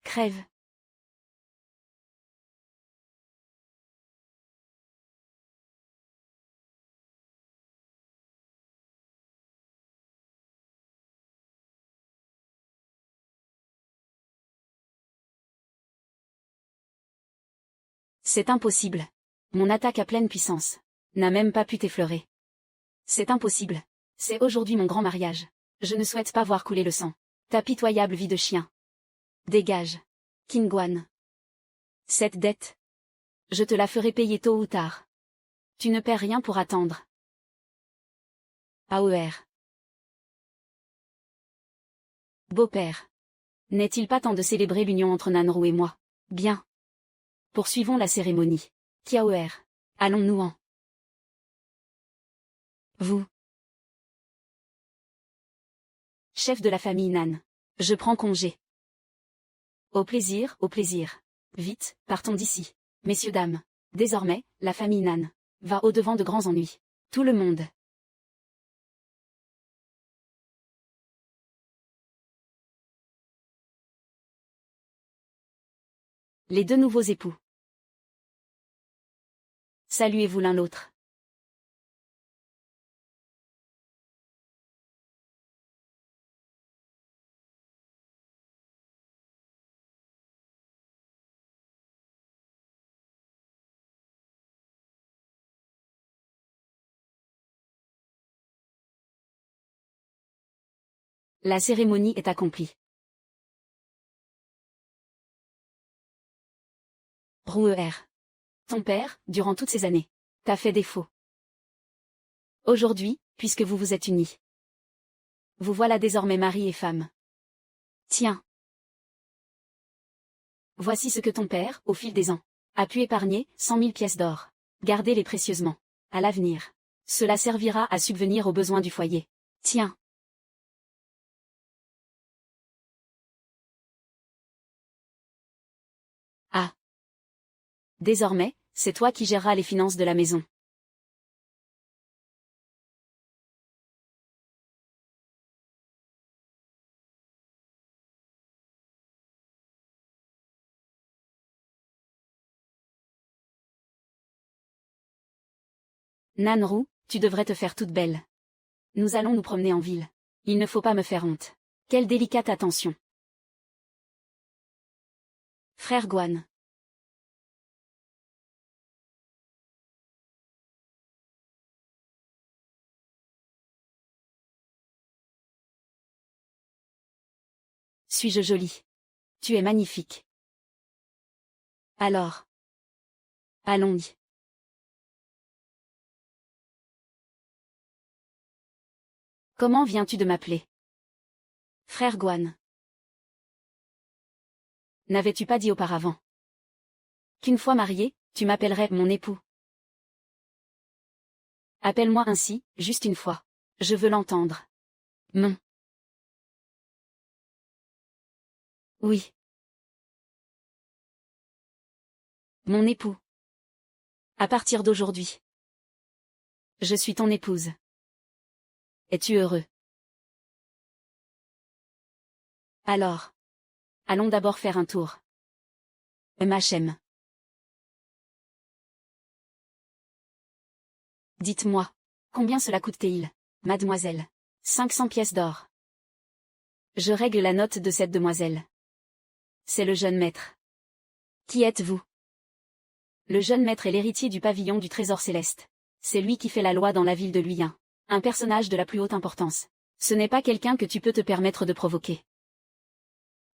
Crève. C'est impossible. Mon attaque à pleine puissance n'a même pas pu t'effleurer. C'est impossible. C'est aujourd'hui mon grand mariage. Je ne souhaite pas voir couler le sang. Ta pitoyable vie de chien. Dégage. Kingguan. Cette dette, je te la ferai payer tôt ou tard. Tu ne perds rien pour attendre. Aoer. Beau-père. N'est-il pas temps de célébrer l'union entre Nanru et moi? Bien. Poursuivons la cérémonie. Kiaoer. Allons-nous-en. Vous. Chef de la famille Nan. Je prends congé. Au plaisir, au plaisir. Vite, partons d'ici. Messieurs dames. Désormais, la famille Nan va au-devant de grands ennuis. Tout le monde. Les deux nouveaux époux. Saluez-vous l'un l'autre. La cérémonie est accomplie. Rouer. Ton père, durant toutes ces années, t'a fait défaut. Aujourd'hui, puisque vous vous êtes unis, vous voilà désormais mari et femme. Tiens. Voici ce que ton père, au fil des ans, a pu épargner, 100 000 pièces d'or. Gardez-les précieusement. À l'avenir. Cela servira à subvenir aux besoins du foyer. Tiens. Ah. Désormais, c'est toi qui géreras les finances de la maison. Nanru, tu devrais te faire toute belle. Nous allons nous promener en ville. Il ne faut pas me faire honte. Quelle délicate attention. Frère Guan. Suis-je jolie? Tu es magnifique. Alors. Allons-y. Comment viens-tu de m'appeler? Frère Guan. N'avais-tu pas dit auparavant qu'une fois marié, tu m'appellerais mon époux? Appelle-moi ainsi, juste une fois. Je veux l'entendre. Mon. Oui. Mon époux. À partir d'aujourd'hui. Je suis ton épouse. Es-tu heureux? Alors. Allons d'abord faire un tour. MHM. Dites-moi. Combien cela coûte-t-il, mademoiselle? 500 pièces d'or. Je règle la note de cette demoiselle. C'est le jeune maître. Qui êtes-vous? Le jeune maître est l'héritier du pavillon du trésor céleste. C'est lui qui fait la loi dans la ville de Luyin. Un personnage de la plus haute importance. Ce n'est pas quelqu'un que tu peux te permettre de provoquer.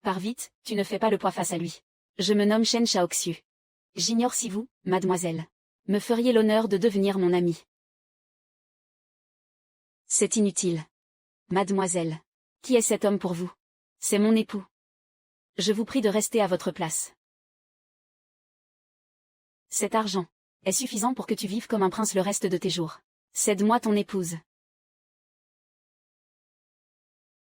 Pars vite, tu ne fais pas le poids face à lui. Je me nomme Shen Shaoxiu. J'ignore si vous, mademoiselle, me feriez l'honneur de devenir mon amie. C'est inutile. Mademoiselle. Qui est cet homme pour vous? C'est mon époux. Je vous prie de rester à votre place. Cet argent est suffisant pour que tu vives comme un prince le reste de tes jours. Cède-moi ton épouse.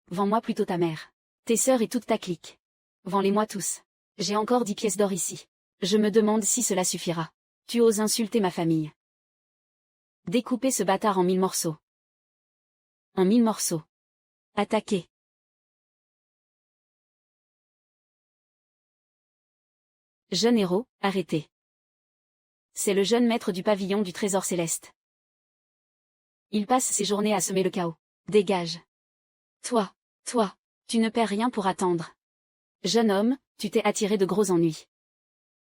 Vends-moi plutôt ta mère, tes sœurs et toute ta clique. Vends-les-moi tous. J'ai encore 10 pièces d'or ici. Je me demande si cela suffira. Tu oses insulter ma famille. Découpez ce bâtard en 1000 morceaux. En 1000 morceaux. Attaquez. Jeune héros, arrêtez. C'est le jeune maître du pavillon du trésor céleste. Il passe ses journées à semer le chaos. Dégage. Toi, tu ne perds rien pour attendre. Jeune homme, tu t'es attiré de gros ennuis.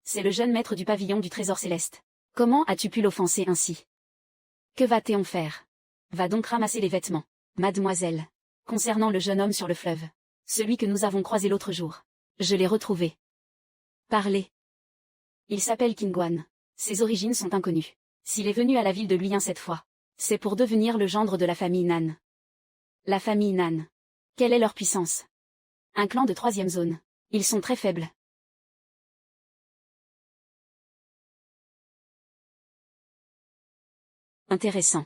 C'est le jeune maître du pavillon du trésor céleste. Comment as-tu pu l'offenser ainsi? Que va-t-on faire? Va donc ramasser les vêtements, mademoiselle. Concernant le jeune homme sur le fleuve. Celui que nous avons croisé l'autre jour. Je l'ai retrouvé. Parlez. Il s'appelle Qingguan. Ses origines sont inconnues. S'il est venu à la ville de Luyin cette fois, c'est pour devenir le gendre de la famille Nan. La famille Nan. Quelle est leur puissance? Un clan de 3e zone. Ils sont très faibles. Intéressant.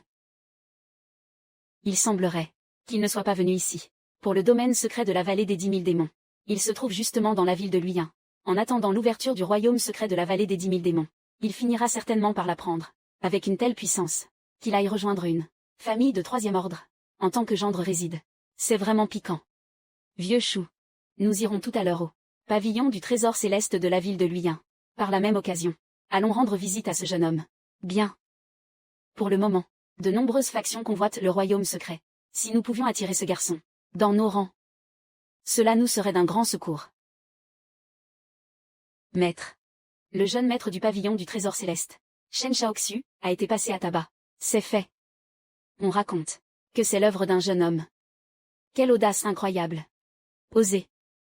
Il semblerait qu'il ne soit pas venu ici, pour le domaine secret de la vallée des 10 000 démons. Il se trouve justement dans la ville de Luyin. En attendant l'ouverture du royaume secret de la vallée des 10 000 démons, il finira certainement par la prendre, avec une telle puissance, qu'il aille rejoindre une famille de 3e ordre, en tant que gendre réside. C'est vraiment piquant. Vieux chou. Nous irons tout à l'heure au pavillon du trésor céleste de la ville de Luyin. Par la même occasion, allons rendre visite à ce jeune homme. Bien. Pour le moment, de nombreuses factions convoitent le royaume secret. Si nous pouvions attirer ce garçon dans nos rangs, cela nous serait d'un grand secours. Maître. Le jeune maître du pavillon du trésor céleste, Shen Shaoxiu, a été passé à tabac. C'est fait. On raconte que c'est l'œuvre d'un jeune homme. Quelle audace incroyable. Oser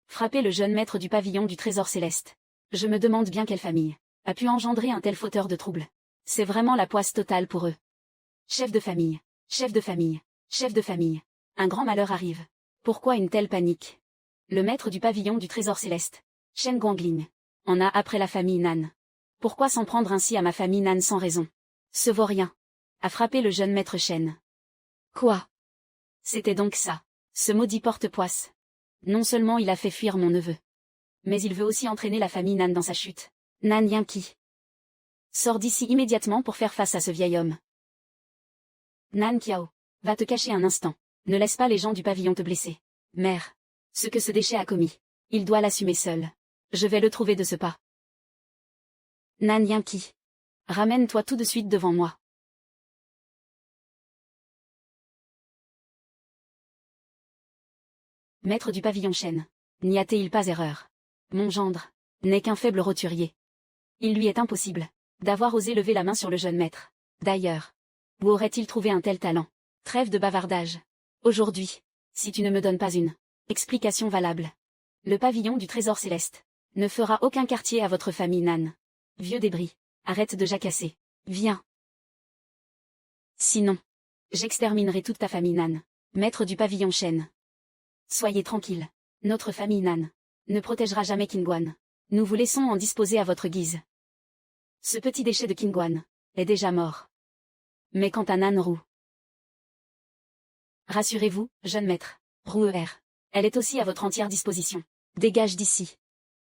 frapper le jeune maître du pavillon du trésor céleste. Je me demande bien quelle famille a pu engendrer un tel fauteur de troubles. C'est vraiment la poisse totale pour eux. Chef de famille, chef de famille, chef de famille. Un grand malheur arrive. Pourquoi une telle panique? Le maître du pavillon du trésor céleste, Shen Guangling, en a après la famille Nan. Pourquoi s'en prendre ainsi à ma famille Nan sans raison? Ce vaurien a frappé le jeune maître Shen. Quoi? C'était donc ça, ce maudit porte-poisse. Non seulement il a fait fuir mon neveu, mais il veut aussi entraîner la famille Nan dans sa chute. Nan Yanqi. Sors d'ici immédiatement pour faire face à ce vieil homme. Nan Qiao. Va te cacher un instant. Ne laisse pas les gens du pavillon te blesser. Mère. Ce que ce déchet a commis, il doit l'assumer seul. Je vais le trouver de ce pas. Nan Yanqi. Ramène-toi tout de suite devant moi. Maître du pavillon Shen. N'y a-t-il pas erreur? Mon gendre n'est qu'un faible roturier. Il lui est impossible d'avoir osé lever la main sur le jeune maître. D'ailleurs, où aurait-il trouvé un tel talent? Trêve de bavardage. Aujourd'hui, si tu ne me donnes pas une explication valable, le pavillon du trésor céleste ne fera aucun quartier à votre famille Nan. Vieux débris, arrête de jacasser. Viens. Sinon, j'exterminerai toute ta famille Nan. Maître du pavillon Shen. Soyez tranquille. Notre famille Nan ne protégera jamais Qingguan. Nous vous laissons en disposer à votre guise. Ce petit déchet de Qingguan est déjà mort. Mais quant à Nan Roux... Rassurez-vous, jeune maître. Rouer. Elle est aussi à votre entière disposition. Dégage d'ici.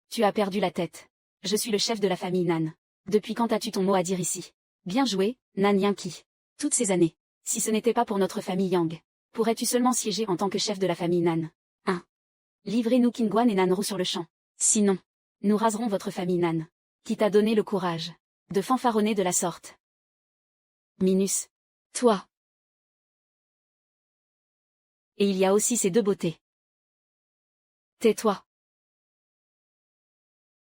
Tu as perdu la tête. Je suis le chef de la famille Nan. Depuis quand as-tu ton mot à dire ici? Bien joué, Nan Yanqi. Toutes ces années. Si ce n'était pas pour notre famille Yang, pourrais-tu seulement siéger en tant que chef de la famille Nan? 1. Livrez-nous Qingguan et Nan Roux sur le champ. Sinon, nous raserons votre famille Nan. Qui t'a donné le courage de fanfaronner de la sorte? Minus. Toi. Et il y a aussi ces deux beautés. Tais-toi.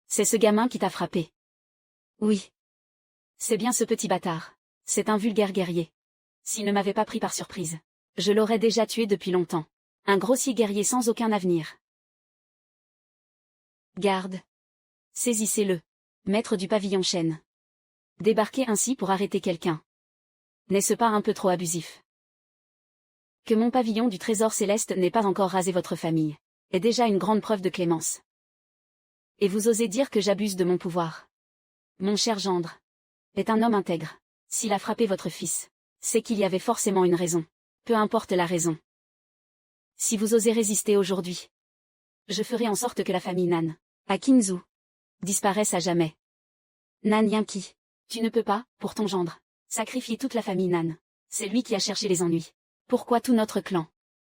C'est ce gamin qui t'a frappé. Oui. C'est bien ce petit bâtard. C'est un vulgaire guerrier. S'il ne m'avait pas pris par surprise, je l'aurais déjà tué depuis longtemps. Un grossier guerrier sans aucun avenir. Garde. Saisissez-le. Maître du pavillon chêne. Débarquer ainsi pour arrêter quelqu'un. N'est-ce pas un peu trop abusif? Que mon pavillon du trésor céleste n'ait pas encore rasé votre famille est déjà une grande preuve de clémence. Et vous osez dire que j'abuse de mon pouvoir? Mon cher gendre est un homme intègre. S'il a frappé votre fils, c'est qu'il y avait forcément une raison. Peu importe la raison. Si vous osez résister aujourd'hui, je ferai en sorte que la famille Nan, à Qingzhou, disparaisse à jamais. Nan Yanqi, tu ne peux pas, pour ton gendre, sacrifier toute la famille Nan. C'est lui qui a cherché les ennuis. Pourquoi tout notre clan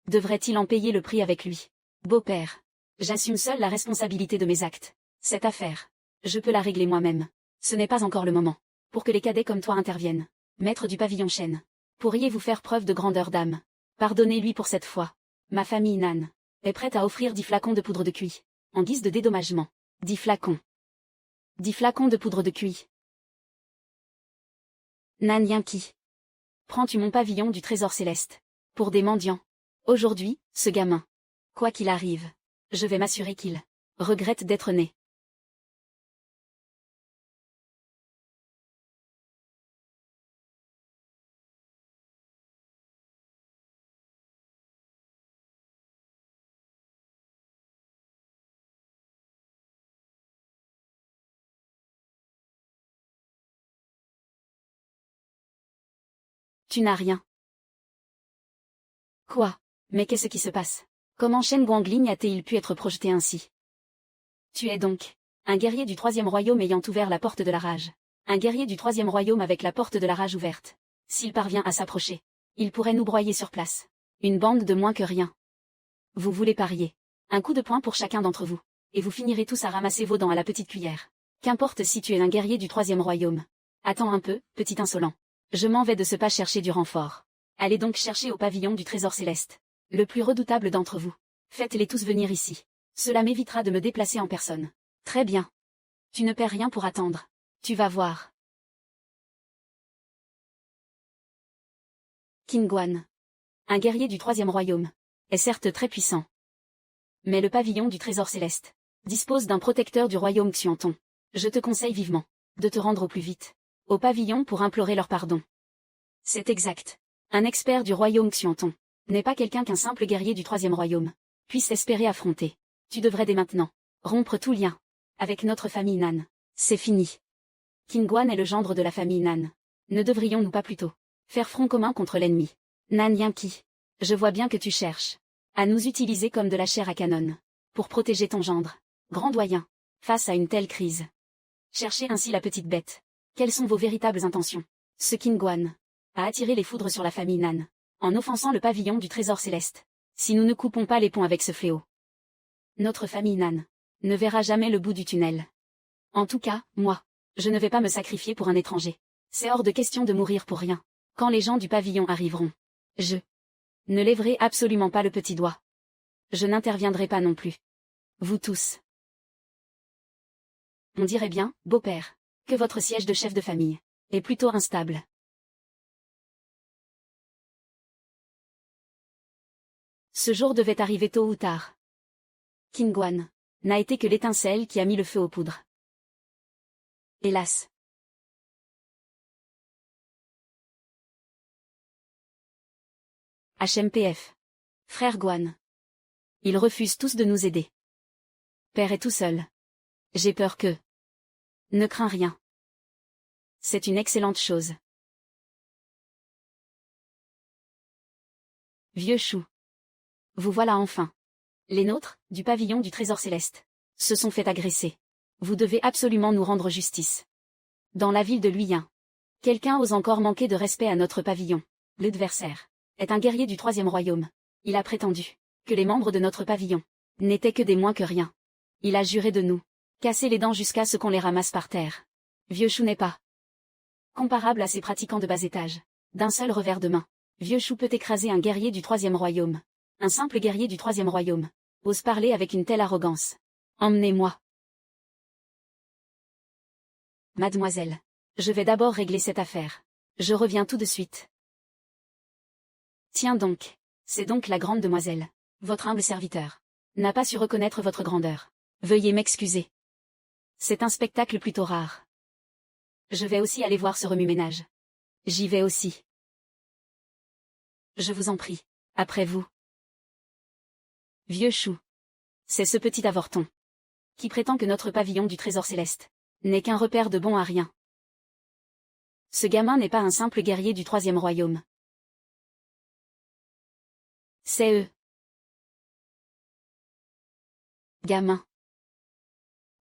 devrait-il en payer le prix avec lui? Beau-père, j'assume seul la responsabilité de mes actes. Cette affaire, je peux la régler moi-même. Ce n'est pas encore le moment pour que les cadets comme toi interviennent. Maître du pavillon chêne, pourriez-vous faire preuve de grandeur d'âme? Pardonnez-lui pour cette fois. Ma famille Nan est prête à offrir 10 flacons de poudre de cuit, en guise de dédommagement. 10 flacons. 10 flacons de poudre de cuit. Nan Yanqi. Prends-tu mon pavillon du trésor céleste pour des mendiants? Aujourd'hui, ce gamin, quoi qu'il arrive, je vais m'assurer qu'il regrette d'être né. Tu n'as rien. Quoi? Mais qu'est-ce qui se passe? Comment Shen Guangling a-t-il pu être projeté ainsi? Tu es donc un guerrier du 3e royaume ayant ouvert la porte de la rage. Un guerrier du 3e royaume avec la porte de la rage ouverte. S'il parvient à s'approcher, il pourrait nous broyer sur place. Une bande de moins que rien. Vous voulez parier? Un coup de poing pour chacun d'entre vous. Et vous finirez tous à ramasser vos dents à la petite cuillère. Qu'importe si tu es un guerrier du 3e royaume. Attends un peu, petit insolent. Je m'en vais de ce pas chercher du renfort. Allez donc chercher au pavillon du trésor céleste le plus redoutable d'entre vous. Faites-les tous venir ici. Cela m'évitera de me déplacer en personne. Très bien. Tu ne perds rien pour attendre. Tu vas voir. Qingguan, un guerrier du 3e royaume, est certes très puissant. Mais le pavillon du trésor céleste dispose d'un protecteur du royaume Xianton. Je te conseille vivement de te rendre au plus vite au pavillon pour implorer leur pardon. C'est exact. Un expert du royaume Xianton n'est pas quelqu'un qu'un simple guerrier du 3e royaume puisse espérer affronter. Tu devrais dès maintenant rompre tout lien avec notre famille Nan. C'est fini. Qingguan est le gendre de la famille Nan. Ne devrions-nous pas plutôt faire front commun contre l'ennemi? Nan Yanqi, je vois bien que tu cherches à nous utiliser comme de la chair à canon pour protéger ton gendre, grand doyen, face à une telle crise. Cherchez ainsi la petite bête. Quelles sont vos véritables intentions? Ce Qingguan a attiré les foudres sur la famille Nan, en offensant le pavillon du trésor céleste. Si nous ne coupons pas les ponts avec ce fléau, notre famille Nan ne verra jamais le bout du tunnel. En tout cas, moi, je ne vais pas me sacrifier pour un étranger. C'est hors de question de mourir pour rien. Quand les gens du pavillon arriveront, je ne lèverai absolument pas le petit doigt. Je n'interviendrai pas non plus. Vous tous. On dirait bien, beau-père, que votre siège de chef de famille est plutôt instable. Ce jour devait arriver tôt ou tard. Qingguan n'a été que l'étincelle qui a mis le feu aux poudres. Hélas. HMPF. Frère Guan. Ils refusent tous de nous aider. Père est tout seul. J'ai peur que... Ne crains rien. C'est une excellente chose. Vieux chou. Vous voilà enfin. Les nôtres, du pavillon du trésor céleste, se sont fait agresser. Vous devez absolument nous rendre justice. Dans la ville de Luyin, quelqu'un ose encore manquer de respect à notre pavillon. L'adversaire est un guerrier du 3e royaume. Il a prétendu que les membres de notre pavillon n'étaient que des moins que rien. Il a juré de nous casser les dents jusqu'à ce qu'on les ramasse par terre. Vieux chou n'est pas comparable à ces pratiquants de bas étage. D'un seul revers de main, Vieux chou peut écraser un guerrier du 3e royaume. Un simple guerrier du 3e royaume ose parler avec une telle arrogance. Emmenez-moi. Mademoiselle, je vais d'abord régler cette affaire. Je reviens tout de suite. Tiens donc, c'est donc la grande demoiselle. Votre humble serviteur n'a pas su reconnaître votre grandeur. Veuillez m'excuser. C'est un spectacle plutôt rare. Je vais aussi aller voir ce remue-ménage. J'y vais aussi. Je vous en prie, après vous. Vieux chou. C'est ce petit avorton qui prétend que notre pavillon du trésor céleste n'est qu'un repère de bon à rien. Ce gamin n'est pas un simple guerrier du 3e royaume. C'est eux. Gamin.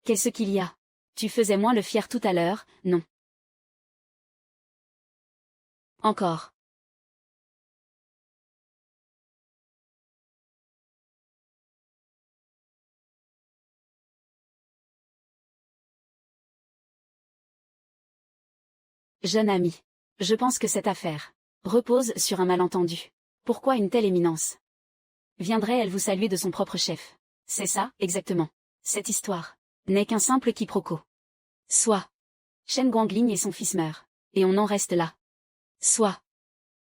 Qu'est-ce qu'il y a? Tu faisais moins le fier tout à l'heure, non? Encore. Jeune ami, je pense que cette affaire repose sur un malentendu. Pourquoi une telle éminence viendrait-elle vous saluer de son propre chef? C'est ça, exactement. Cette histoire n'est qu'un simple quiproquo. Soit Shen Guangling et son fils meurent, et on en reste là. Soit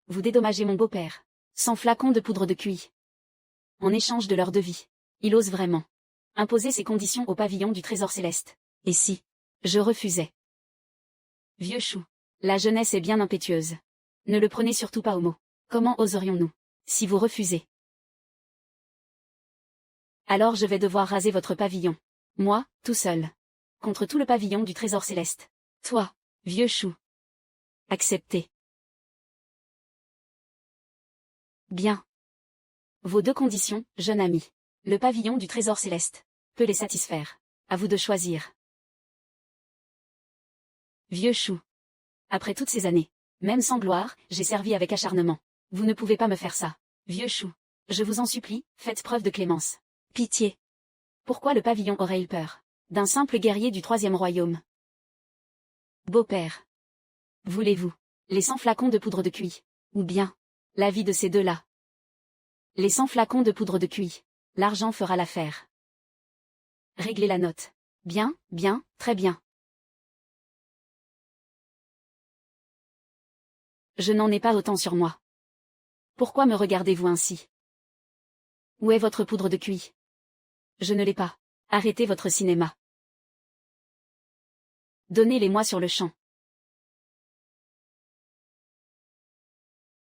vous dédommagez mon beau-père, sans flacon de poudre de cuit. En échange de leur devis, il ose vraiment imposer ses conditions au pavillon du trésor céleste. Et si je refusais? Vieux chou, la jeunesse est bien impétueuse. Ne le prenez surtout pas au mot. Comment oserions-nous, si vous refusez? Alors je vais devoir raser votre pavillon. Moi, tout seul. Contre tout le pavillon du trésor céleste. Toi, vieux chou. Accepté. Bien. Vos 2 conditions, jeune ami. Le pavillon du trésor céleste peut les satisfaire. À vous de choisir. Vieux chou. Après toutes ces années, même sans gloire, j'ai servi avec acharnement. Vous ne pouvez pas me faire ça. Vieux chou. Je vous en supplie, faites preuve de clémence. Pitié. Pourquoi le pavillon aurait-il peur d'un simple guerrier du 3e royaume? Beau-père. Voulez-vous les 100 flacons de poudre de cuit? Ou bien la vie de ces deux-là? Les 100 flacons de poudre de cuit. L'argent fera l'affaire. Réglez la note. Bien, bien, très bien. Je n'en ai pas autant sur moi. Pourquoi me regardez-vous ainsi? Où est votre poudre de cuit? Je ne l'ai pas. Arrêtez votre cinéma. Donnez-les-moi sur le champ.